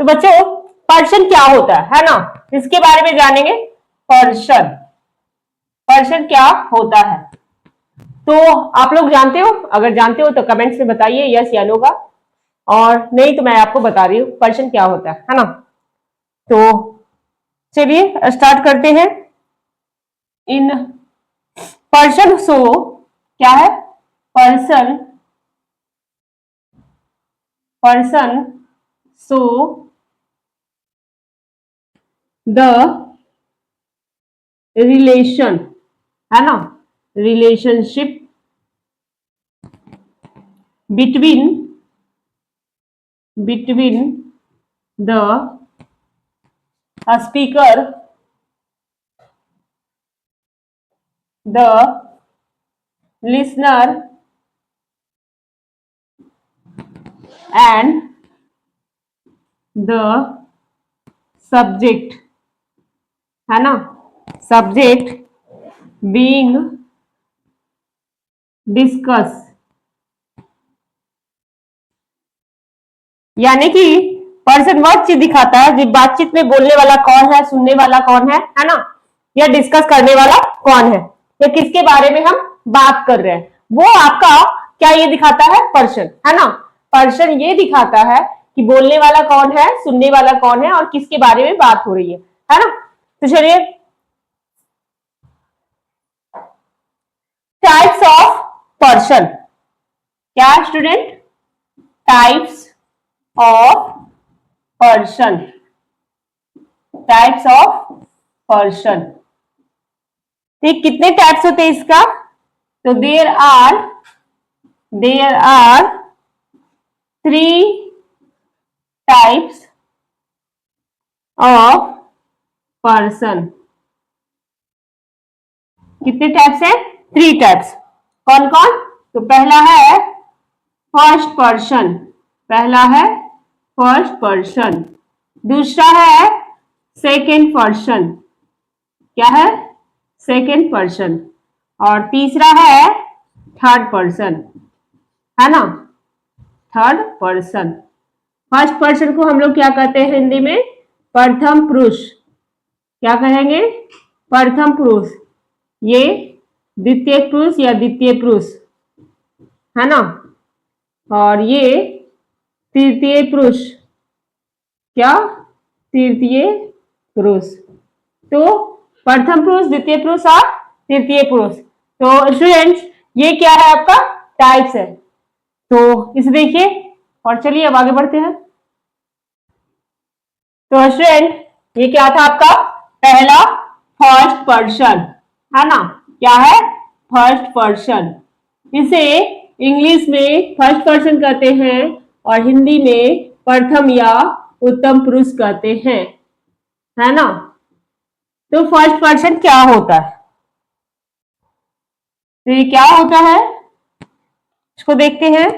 तो बच्चों पर्सन क्या होता है ना, इसके बारे में जानेंगे। पर्सन, पर्सन क्या होता है। तो आप लोग जानते हो, अगर जानते हो तो कमेंट्स में बताइए यस या नो का, और नहीं तो मैं आपको बता रही हूँ पर्सन क्या होता है ना। तो चलिए स्टार्ट करते हैं। इन पर्सन सो क्या है, person, person so the relation, है ना, relationship between the speaker, the listener and the subject, है ना, सब्जेक्ट बीइंग डिस्कस। यानी कि पर्सन वह चीज दिखाता है जब बातचीत में बोलने वाला कौन है, सुनने वाला कौन है ना, या डिस्कस करने वाला कौन है, या किसके बारे में हम बात कर रहे हैं, वो आपका क्या ये दिखाता है, पर्सन, है ना। पर्सन ये दिखाता है कि बोलने वाला कौन है, सुनने वाला कौन है, और किसके बारे में बात हो रही है ना। तो चलिए, टाइप्स ऑफ पर्सन, क्या student, types of person, types of person. ठीक, कितने टाइप्स होते हैं इसका, तो there are 3 types of person. कितने टाइप्स है, 3 टाइप्स। कौन कौन, तो पहला है फर्स्ट पर्सन, पहला है फर्स्ट पर्सन, दूसरा है सेकेंड पर्सन, क्या है, सेकेंड पर्सन, और तीसरा है थर्ड पर्सन, है ना, थर्ड पर्सन। फर्स्ट पर्सन को हम लोग क्या कहते हैं हिंदी में, प्रथम पुरुष, क्या कहेंगे, प्रथम पुरुष। ये द्वितीय पुरुष या द्वितीय पुरुष, है ना, और ये तृतीय पुरुष, क्या, तृतीय पुरुष। तो प्रथम पुरुष, द्वितीय पुरुष और तृतीय पुरुष। तो स्टूडेंट्स ये क्या है, आपका टाइप्स है। तो इसे देखिए, और चलिए अब आगे बढ़ते हैं। तो स्टूडेंट ये क्या था आपका, पहला फर्स्ट पर्सन, है ना, क्या है, फर्स्ट पर्सन। इसे इंग्लिश में फर्स्ट पर्सन कहते हैं और हिंदी में प्रथम या उत्तम पुरुष कहते हैं, है ना। तो फर्स्ट पर्सन क्या होता है, तो ये क्या होता है, इसको देखते हैं।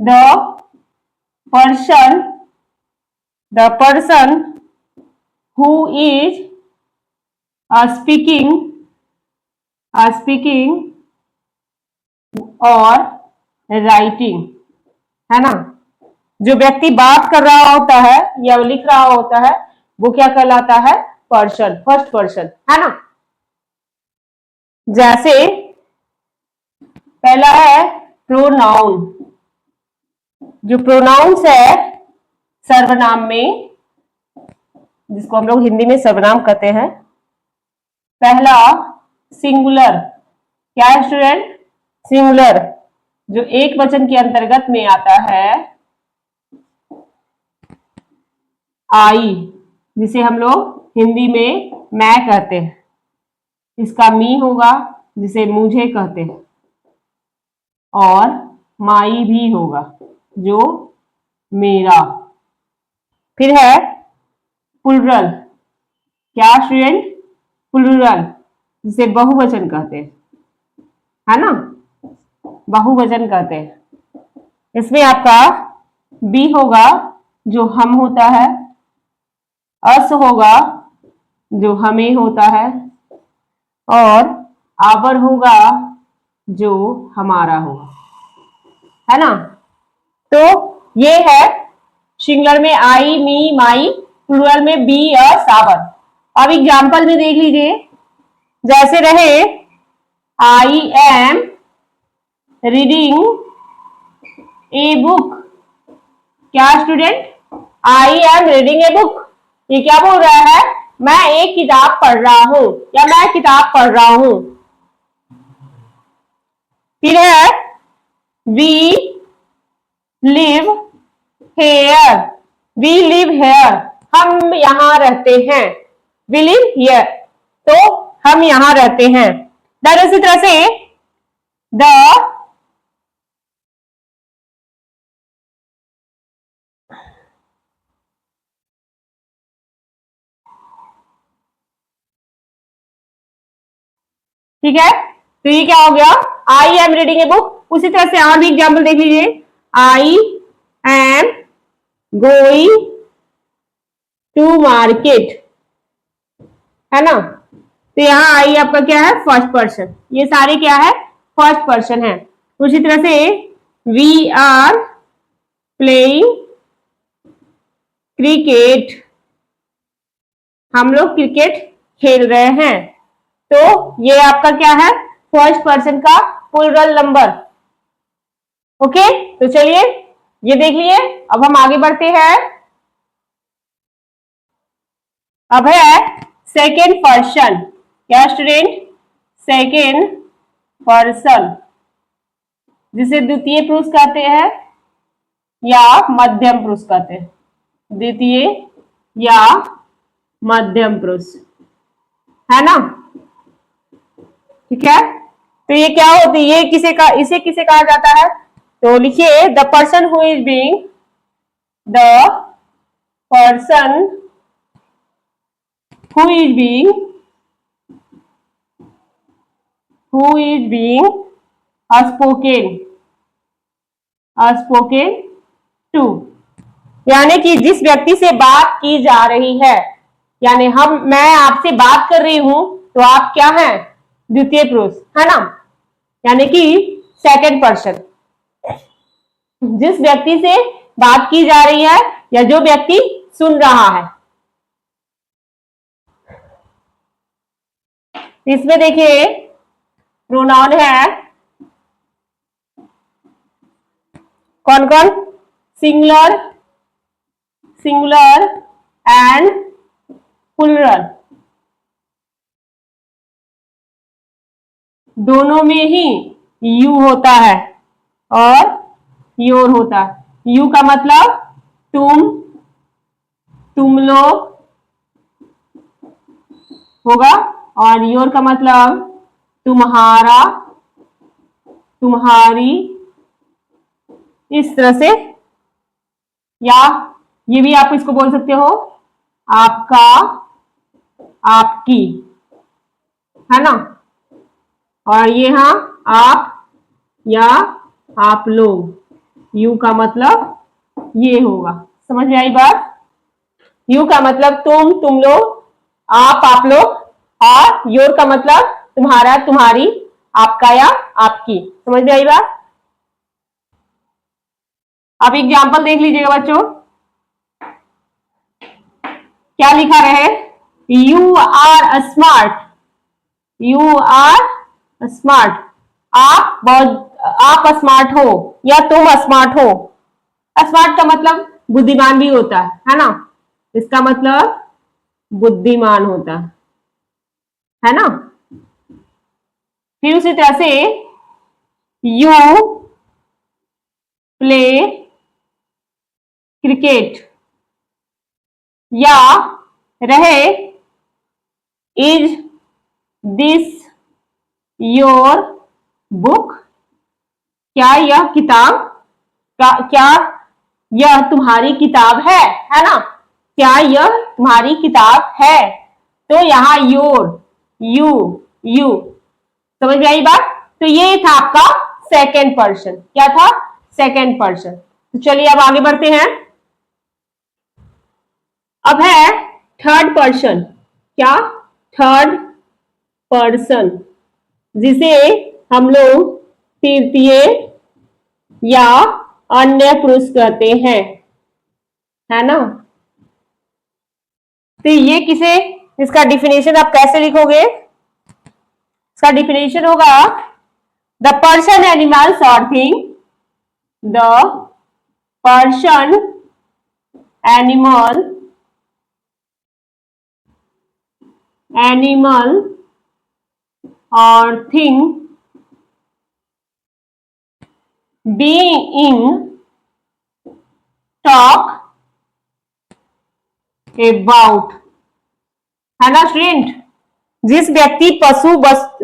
The person who is speaking और राइटिंग, है ना, जो व्यक्ति बात कर रहा होता है या लिख रहा होता है वो क्या कहलाता है, पर्सन, फर्स्ट पर्सन, है ना। जैसे पहला है प्रोनाउन, जो प्रोनाउंस है सर्वनाम में, जिसको हम लोग हिंदी में सर्वनाम कहते हैं। पहला सिंगुलर, क्या है स्टूडेंट, सिंगुलर, जो एक वचन के अंतर्गत में आता है। आई, जिसे हम लोग हिंदी में मैं कहते हैं, इसका मी होगा जिसे मुझे कहते हैं, और माई भी होगा जो मेरा। फिर है प्लुरल, क्या स्टूडेंट, प्लुरल, जिसे बहुवचन कहते हैं, है ना, बहुवचन कहते हैं। इसमें आपका बी होगा जो हम होता है, अस होगा जो हमें होता है, और आवर होगा जो हमारा होगा, है ना। तो ये है सिंगुलर में आई, मी, माई, प्लूरल में बी, अस, आवर। अब एग्जाम्पल में देख लीजिए, जैसे रहे I am reading a book. क्या student, I am reading a book, ये क्या बोल रहा है, मैं एक किताब पढ़ रहा हूं या मैं किताब पढ़ रहा हूं। फिर है we live here, we live here, हम यहां रहते हैं। वी लिव हियर, तो हम यहां रहते हैं। इसी तरह से द ठीक है, तो ये क्या हो गया, I am reading a book. उसी तरह से और भी एग्जाम्पल देख लीजिए, I am going to market, है ना। तो यहाँ आई आपका क्या है, फर्स्ट पर्सन, ये सारे क्या है, फर्स्ट पर्सन है। उसी तरह से वी आर प्लेइंग क्रिकेट, हम लोग क्रिकेट खेल रहे हैं। तो ये आपका क्या है, फर्स्ट पर्सन का प्लूरल नंबर। ओके, तो चलिए ये देख लिए। अब हम आगे बढ़ते हैं। अब है सेकेंड पर्सन। क्या स्टूडेंट, सेकेंड पर्सन, जिसे द्वितीय पुरुष कहते हैं या मध्यम पुरुष कहते हैं, द्वितीय या मध्यम पुरुष, है ना। ठीक है, तो ये क्या होती है, ये इसे किसे कहा जाता है, तो लिखिए the person who is being, the person who is being, spoken to, यानी कि जिस व्यक्ति से बात की जा रही है, यानी मैं आपसे बात कर रही हूं, तो आप क्या हैं, द्वितीय पुरुष, है ना, यानी कि सेकंड पर्सन। जिस व्यक्ति से बात की जा रही है या जो व्यक्ति सुन रहा है। इसमें देखिए प्रोनाउन है कौन कौन, सिंगुलर, एंड प्लूरल, दोनों में ही यू होता है और योर होता है। यू का मतलब तुम लोग होगा, और योर का मतलब तुम्हारा, तुम्हारी, इस तरह से। या ये भी आप इसको बोल सकते हो आपका, आपकी, है ना। और ये हाँ आप या आप लोग, यू का मतलब ये होगा। समझ में आई बात। यू का मतलब तुम लोग, आप लोग, और योर का मतलब तुम्हारा, तुम्हारी, आपका या आपकी। समझ में आई बात। अब एग्जाम्पल देख लीजिएगा बच्चों, क्या लिखा रहे, you are smart, you are smart, आप स्मार्ट हो या तुम स्मार्ट हो। स्मार्ट का मतलब बुद्धिमान भी होता है ना, इसका मतलब बुद्धिमान होता है ना। फिर उसी तरह से यू प्ले क्रिकेट, या रहे इज दिस योर बुक, क्या यह किताब, क्या यह तुम्हारी किताब है ना, क्या यह तुम्हारी किताब है। तो यहाँ योर, यू, समझ में आई बात। तो ये था आपका सेकेंड पर्सन। क्या था, सेकेंड पर्सन। तो चलिए अब आगे बढ़ते हैं। अब है थर्ड पर्सन। क्या, थर्ड पर्सन, जिसे हम लोग तृतीय या अन्य पुरुष कहते हैं, है ना। तो ये किसे, इसका डिफिनेशन आप कैसे लिखोगे? इसका डिफिनेशन होगा द पर्सन, एनिमल्स और थिंग, द पर्सन, एनिमल और थिंग being talk about, है ना स्टूडेंट। जिस व्यक्ति पशु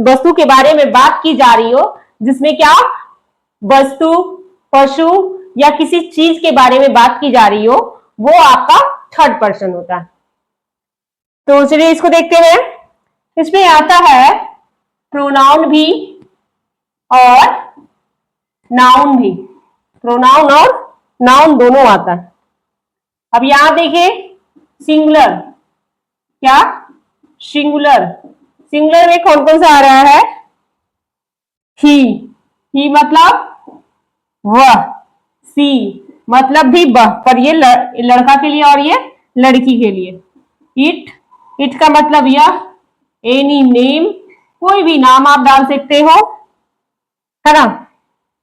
वस्तु के बारे में बात की जा रही हो, जिसमें क्या वस्तु, पशु या किसी चीज के बारे में बात की जा रही हो, वो आपका थर्ड पर्सन होता है। तो चलिए इसको देखते हैं। इसमें आता है प्रोनाउन भी और नाउन भी, प्रोनाउन और नाउन दोनों आता है। अब यहां देखिए सिंगुलर, क्या सिंगुलर, सिंगुलर में कौन कौन सा आ रहा है? ही मतलब वह, सी मतलब भी वह, पर ये लड़का के लिए और ये लड़की के लिए। इट का मतलब यह, एनी नेम, कोई भी नाम आप डाल सकते हो, है ना।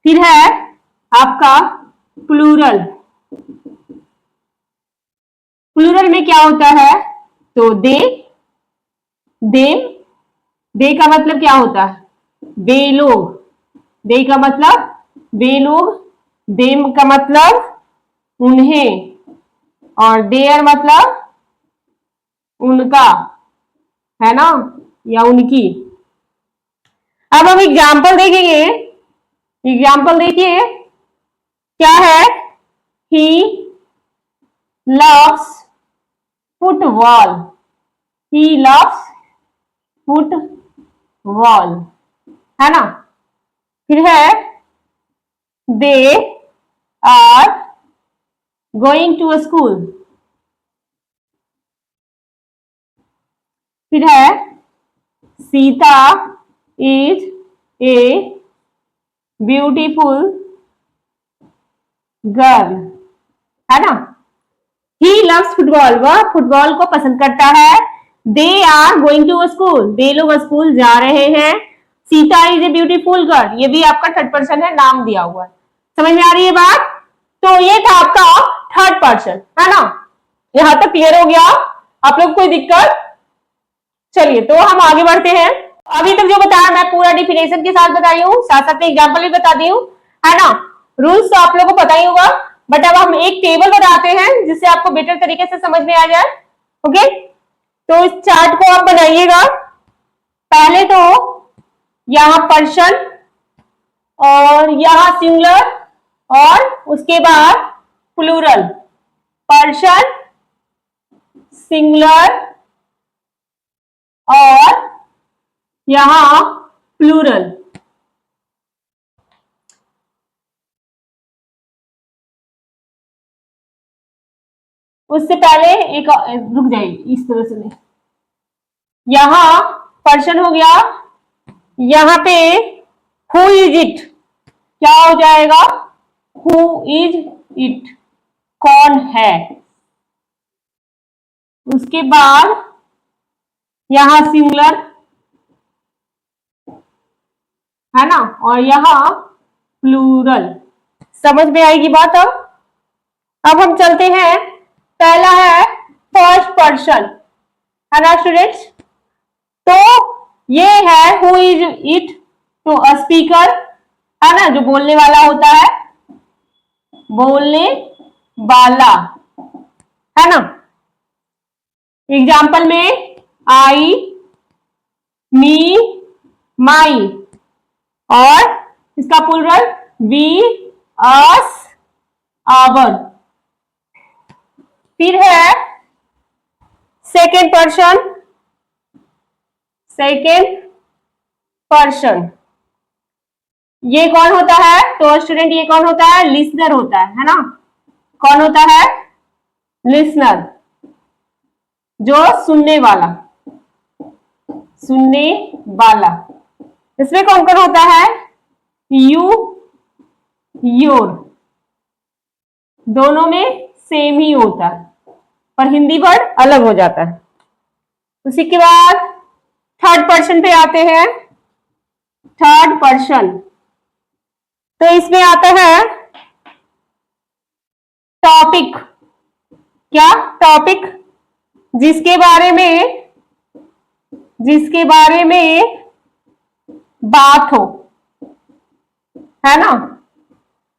फिर है आपका प्लूरल। प्लूरल में क्या होता है? तो दे, देम, दे का मतलब क्या होता है? वे लोग, दे का मतलब वे लोग, देम का मतलब उन्हें, और देयर मतलब उनका, है ना, या उनकी। अब हम एग्जाम्पल देखेंगे। एग्जाम्पल देखिए क्या है? He loves football, he loves football, है ना। फिर है they are going to school. फिर है Sita is a beautiful girl, है ना। ही लव्स फुटबॉल, वह फुटबॉल को पसंद करता है। They are going to school, वे लोग स्कूल जा रहे हैं। Sita is a beautiful girl, ये भी आपका थर्ड पर्सन है, नाम दिया हुआ है। समझ में आ रही है बात? तो ये था आपका थर्ड पर्सन, है ना। यहां तक क्लियर हो गया? आप लोग कोई दिक्कत? चलिए तो हम आगे बढ़ते हैं। अभी तक जो बताया मैं पूरा डिफिनेशन के साथ बताई हूँ, साथ साथ में एग्जाम्पल भी बता दी हूँ, है ना। रूल्स तो आप लोगों को पता ही होगा, बट अब हम एक टेबल बनाते हैं जिससे आपको बेटर तरीके से समझ में आ जाए। ओके, तो इस चार्ट को आप बनाइएगा। पहले तो यहां पर्सन और यहां सिंगुलर और उसके बाद प्लूरल, पर्सन, सिंगुलर और यहां प्लूरल। उससे पहले एक रुक जाइए, इस तरह से नहीं, यहां पर्सन हो गया, यहां पे हु इज इट, क्या हो जाएगा? हु इज इट, कौन है। उसके बाद यहां सिंगुलर, है ना, और यहां प्लूरल। समझ में आएगी बात? अब हम चलते हैं। पहला है फर्स्ट पर्सन, है ना स्टूडेंट्स। तो ये है हु इज इट, तो स्पीकर, है ना, जो बोलने वाला होता है, बोलने वाला, है ना। एग्जाम्पल में आई, मी, माई, और इसका प्लूरल वी, अस, आवर। फिर है सेकेंड पर्सन, सेकेंड पर्सन, ये कौन होता है? तो स्टूडेंट ये कौन होता है? लिसनर होता है ना। कौन होता है? लिसनर, जो सुनने वाला, सुनने वाला। इसमें कौन कौन होता है? यू, योर, दोनों में सेम ही होता है, पर हिंदी वर्ड अलग हो जाता है। उसी के बाद थर्ड पर्सन पे आते हैं। थर्ड पर्सन, तो इसमें आता है टॉपिक। क्या? टॉपिक, जिसके बारे में बात हो, है ना,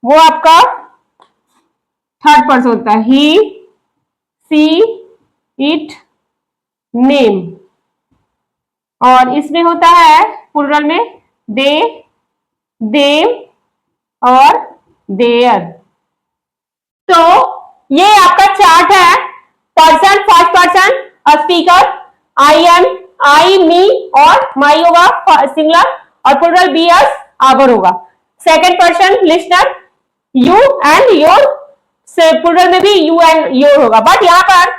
वो आपका थर्ड पर्सन होता है। ही, सी, इट, नेम। और इसमें होता है प्लुरल में दे, देम और देयर। तो ये आपका चार्ट है। Person, first person, speaker, I am, I, me और माई होगा सिंगुलर, और प्लुरल बी, अस, आवर होगा। Second person listener, you and your, plural में भी यू एंड योर होगा। बट यहां पर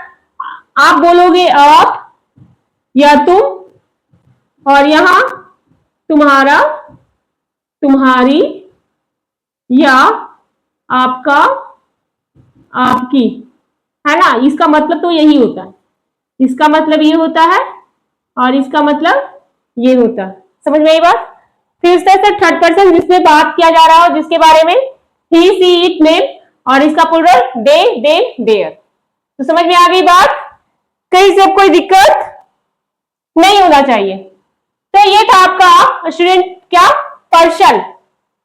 आप बोलोगे आप या तुम, और यहां तुम्हारा, तुम्हारी या आपका, आपकी, है ना। इसका मतलब तो यही होता है, इसका मतलब ये होता है और इसका मतलब ये होता है। समझ में आई बात? फिर से थर्ड पर्सन जिसमें बात किया जा रहा हो, जिसके बारे में, ही, सी, इट, नेम, और इसका प्लुरल दे, देम, देयर। तो समझ में आ गई बात? कहीं से कोई दिक्कत नहीं होना चाहिए। तो ये था आपका स्टूडेंट क्या, पर्सन।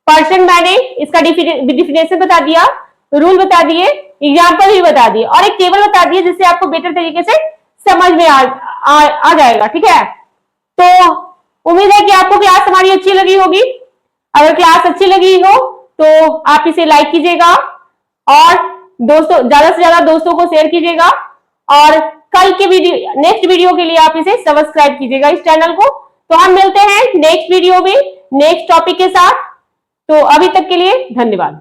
पर्सन मैंने इसका डिफिनेशन बता दिया, रूल बता दिए, एग्जाम्पल भी बता दिए, और एक टेबल बता दिए जिससे आपको बेटर तरीके से समझ में आ जाएगा। ठीक है, तो उम्मीद है कि आपको क्लास हमारी अच्छी लगी होगी। अगर क्लास अच्छी लगी हो तो आप इसे लाइक कीजिएगा और दोस्तों, ज्यादा से ज्यादा दोस्तों को शेयर कीजिएगा, और कल के वीडियो, नेक्स्ट वीडियो के लिए आप इसे सब्सक्राइब कीजिएगा इस चैनल को। तो हम मिलते हैं नेक्स्ट वीडियो में नेक्स्ट टॉपिक के साथ। तो अभी तक के लिए धन्यवाद।